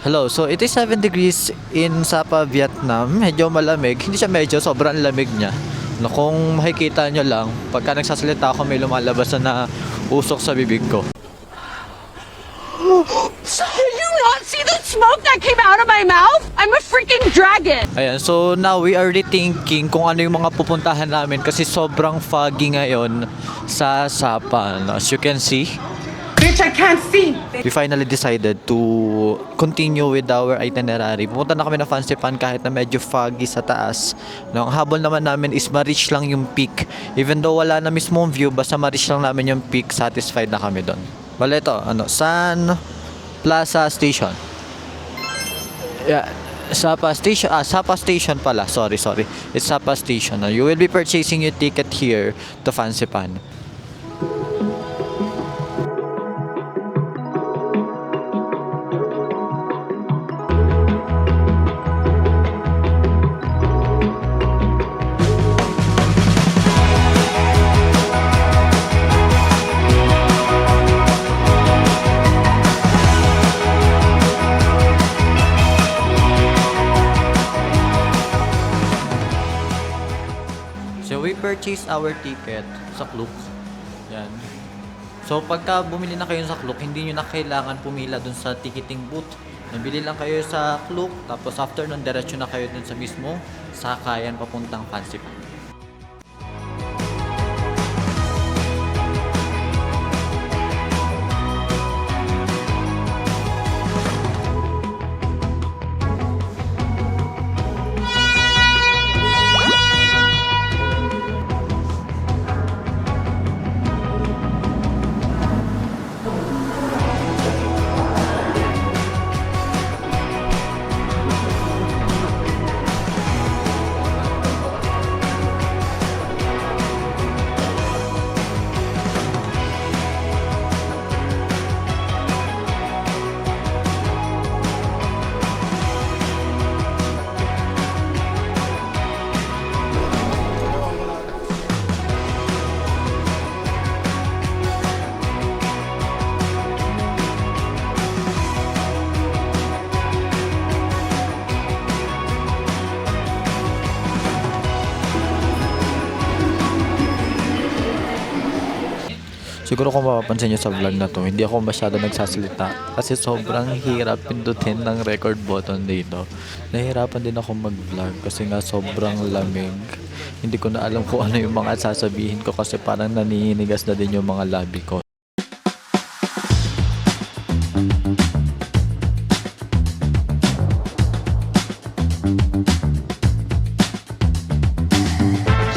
Hello, so it is 7 degrees in Sapa, Vietnam. Medyo malamig. Hindi siya medyo, sobrang lamig niya. No, kung makikita nyo lang, pagka nagsasalita ako may lumalabas na usok sa bibig ko. Did you not see the smoke that came out of my mouth? I'm a freaking dragon! Ayan, so now we are rethinking kung ano yung mga pupuntahan namin kasi sobrang foggy ngayon sa Sapa. No? As you can see, Bitch, I can't see! we finally decided to continue with our itinerary. Pumunta na kami na Fancy Pan kahit na medyo foggy sa taas. No, ang habol naman namin is ma-reach lang yung peak. Even though wala na mismong view, basta ma-reach lang namin yung peak, satisfied na kami doon. Bale ito, San Plaza Station. Yeah, Sapa Station. Sapa Station pala. Sorry. It's Sapa Station. You will be purchasing your ticket here to Fancy Pan. So we purchased our ticket sa Klook. Yan. So pagka bumili na kayo sa Klook, hindi nyo na kailangan pumila dun sa ticketing booth. Nabili lang kayo sa Klook, tapos after nun, diretso na kayo dun sa mismo sakayan papuntang Fancy Pan. Siguro kung mapapansin nyo sa vlog na to, hindi ako masyado nagsasalita kasi sobrang hirap pindutin ng record button dito. Nahihirapan din ako mag-vlog kasi nga sobrang lamig. Hindi ko na alam kung ano yung mga sasabihin ko kasi parang naninigas na din yung mga labi ko.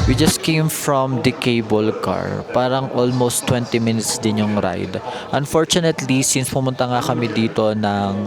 We just came from the cable car. Parang almost 20 minutes din yung ride. Unfortunately, since pumunta nga kami dito ng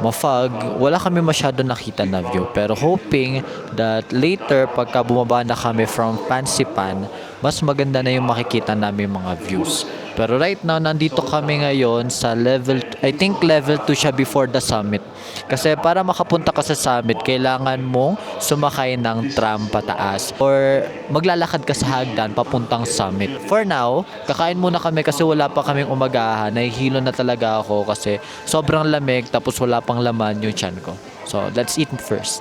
mafog, wala kami masyado nakita na view. Pero hoping that later, pagka bumaba na kami from Fancy Pan, mas maganda na yung makikita namin mga views. Pero right now, nandito kami ngayon sa level, I think level 2 siya before the summit. Kasi para makapunta ka sa summit, kailangan mong sumakay ng tram pataas or maglalakad ka sa hagdan papuntang summit. For now, kakain muna kami kasi wala pa kaming umagahan. Nahihilo na talaga ako kasi sobrang lamig tapos wala pang laman yung tiyan ko. So, let's eat first.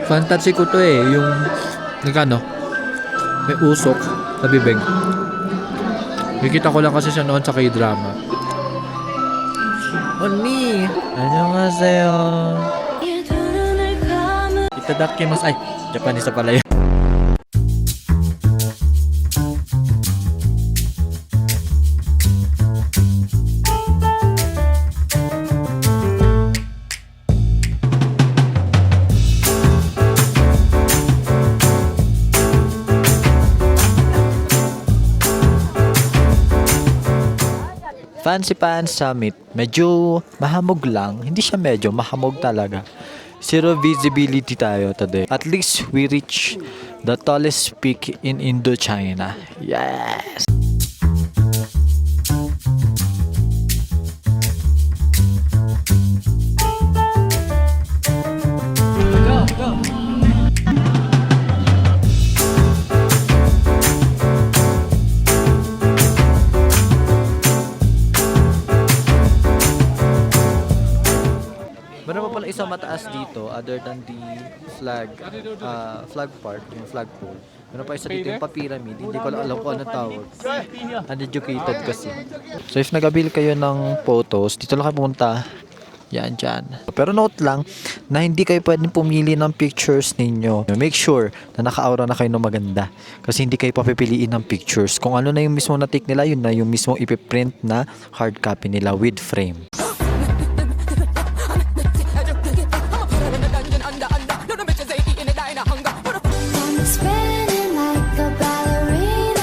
Fantasy ko to yung nagkano may usok sa bibig. Nakikita ko lang kasi siya noon sa K-drama. Oni! Annyeonghaseyo! Itadakimasu. Ay, Japanese pala yun. Fancy Pan Summit. Medyo mahamog lang. Hindi siya medyo, mahamog talaga. Zero visibility tayo today. At least we reach the tallest peak in Indochina. Yes! Go! sa mataas dito, other than the flag, flag part, yung flag pole. Meron pa isa dito yung pa-pyramid. Hindi ko alam kung ano tawag. Uneducated kasi. So if nag-avail kayo ng photos, dito lang kayo pumunta. Yan, dyan. Pero note lang na hindi kayo pwedeng pumili ng pictures ninyo. Make sure na naka-aura na kayo ng maganda. Kasi hindi kayo papipiliin ng pictures. Kung ano na yung mismo na-take nila, yun na yung mismo ipiprint na hard copy nila with frame. Spinning like a ballerina.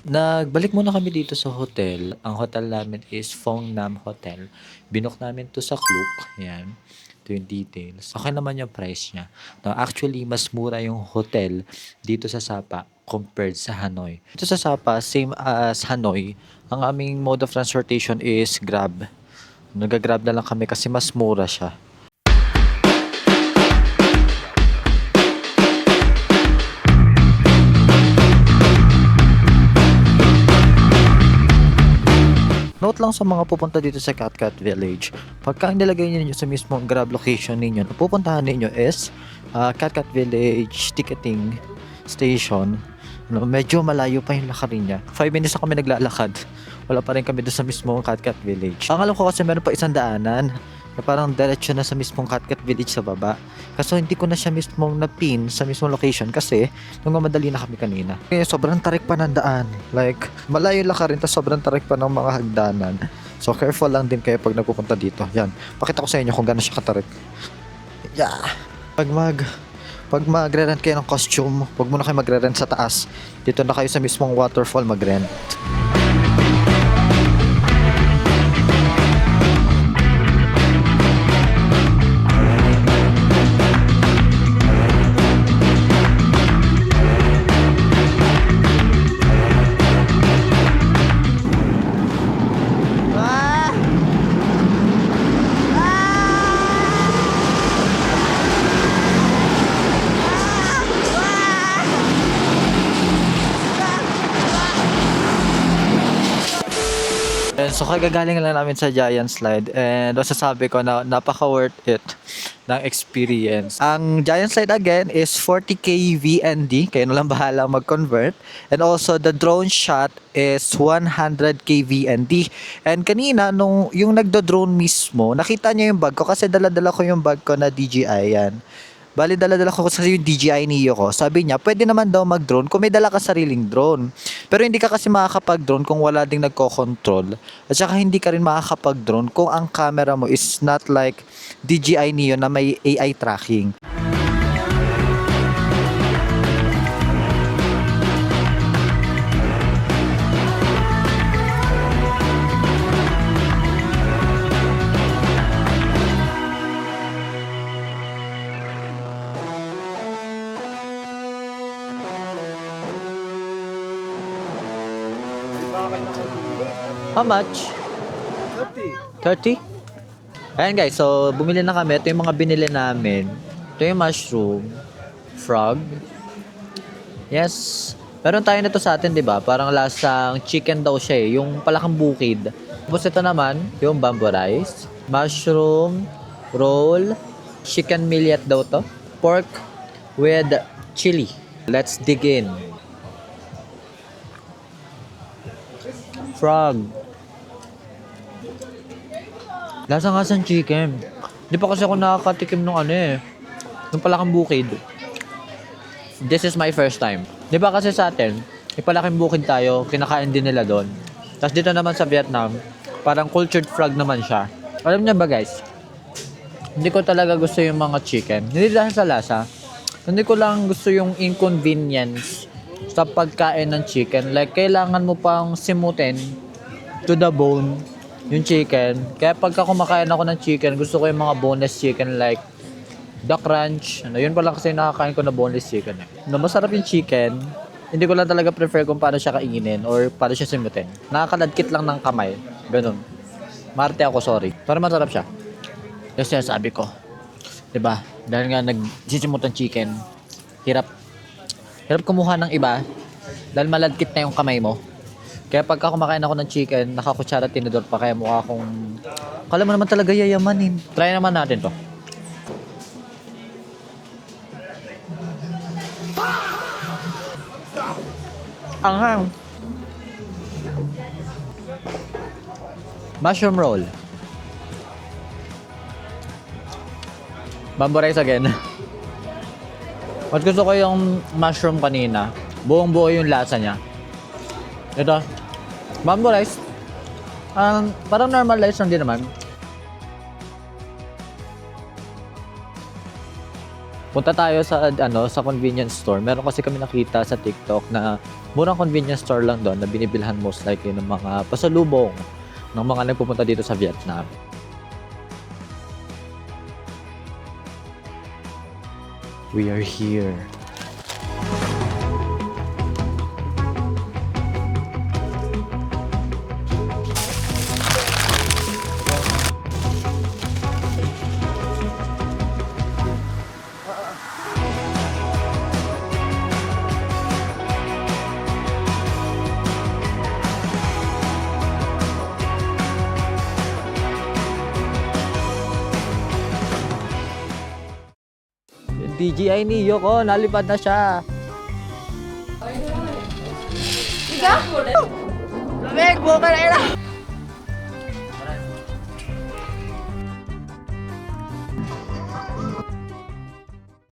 Nagbalik muna kami dito sa hotel. Ang hotel namin is Fongnam Hotel. Binook namin to sa Klook. Yan. Ito yung details. Okay naman yung price niya. Now, actually, mas mura yung hotel dito sa Sapa compared sa Hanoi. Dito sa Sapa, same as Hanoi, ang aming mode of transportation is Grab. Nag-Grab na lang kami kasi mas mura siya. Note lang sa mga pupunta dito sa Catcat Village, pagka nilagay niyo sa mismong Grab location ninyo, na pupuntahan ninyo is Catcat Village Ticketing Station. No, medyo malayo pa yung lakarin niya. 5 minutes na kami naglalakad. Wala pa rin kami doon sa mismong Catcat Village. Ang alam ko kasi meron pa isang daanan na parang diretso na sa mismong Catcat Village sa baba. Kaso hindi ko na siya mismong na-pin sa mismong location kasi nung madali na kami kanina. Eh, sobrang tarik pa ng daan. Like, malayo lakarin tapos sobrang tarik pa ng mga hagdanan. So, careful lang din kayo pag nagpupunta dito. Yan. Pakita ko sa inyo kung gaano siya katarik. Yeah. Pag magre-rent kayo ng costume, huwag muna kayo magre-rent sa taas. Dito na kayo sa mismong waterfall mag-rent. And so kagagaling lang namin sa Giant Slide and masasabi ko na napaka-worth it ng experience. Ang Giant Slide again is 40k VND, kayo na lang bahala mag-convert. And also the drone shot is 100k VND. And kanina nung yung nagdo-drone mismo, nakita niya yung bag ko kasi dala-dala ko yung bag ko na DJI yan. Bali, dala-dala ko kasi yung DJI Neo ko. Sabi niya, pwede naman daw mag-drone kung may dala ka sariling drone. Pero hindi ka kasi makakapag-drone kung wala ding nagko-control. At saka hindi ka rin makakapag-drone kung ang camera mo is not like DJI Neo na may AI tracking. How much? 30. 30? Ayan guys, so bumili na kami. Ito yung mga binili namin. Ito yung mushroom, frog. Yes. Meron tayo nito sa atin, di ba? Parang lasang chicken daw siya eh. Yung palakang bukid. Tapos ito naman, yung bamboo rice, mushroom, roll, chicken millet daw to. Pork with chili. Let's dig in. Frog. Lasa nga sa chicken. Di pa kasi ako nakakatikim nung ano eh. Nung palakang bukid. This is my first time. Di ba kasi sa atin, ipalaking bukid tayo, kinakain din nila doon. Tapos dito naman sa Vietnam, parang cultured frog naman siya. Alam niyo ba guys, hindi ko talaga gusto yung mga chicken. Hindi dahil sa lasa. Hindi ko lang gusto yung inconvenience sa pagkain ng chicken. Like, kailangan mo pang simutin to the bone yung chicken. Kaya pagka kumakain ako ng chicken, gusto ko yung mga boneless chicken like duck ranch. Ano, yun pala kasi nakakain ko na boneless chicken. No, masarap yung chicken. Hindi ko lang talaga prefer kung paano siya kainin or paano siya simutin. Nakakaladkit lang ng kamay. Ganun. Marte ako, sorry. Pero masarap siya. Yes, sabi ko. 'Diba? Dahil nga nagsisimutan chicken, hirap kumuha ng iba dahil malagkit na yung kamay mo. Kaya pagka kumakain ako ng chicken, nakakutsara tinidor pa kaya mukha akong kala mo naman talaga yayamanin. Try naman natin to. Anghang. Mushroom roll. Bamboo rice again. Mas gusto ko yung mushroom kanina. Buong-buo yung lasa niya. Ito. Bamboo rice. Parang normal rice lang din naman. Punta tayo sa sa convenience store. Meron kasi kami nakita sa TikTok na murang convenience store lang doon na binibilhan most likely ng mga pasalubong ng mga nagpupunta dito sa Vietnam. We are here. DJI Neo ko, nalipad na siya. Lamig, buka na ina.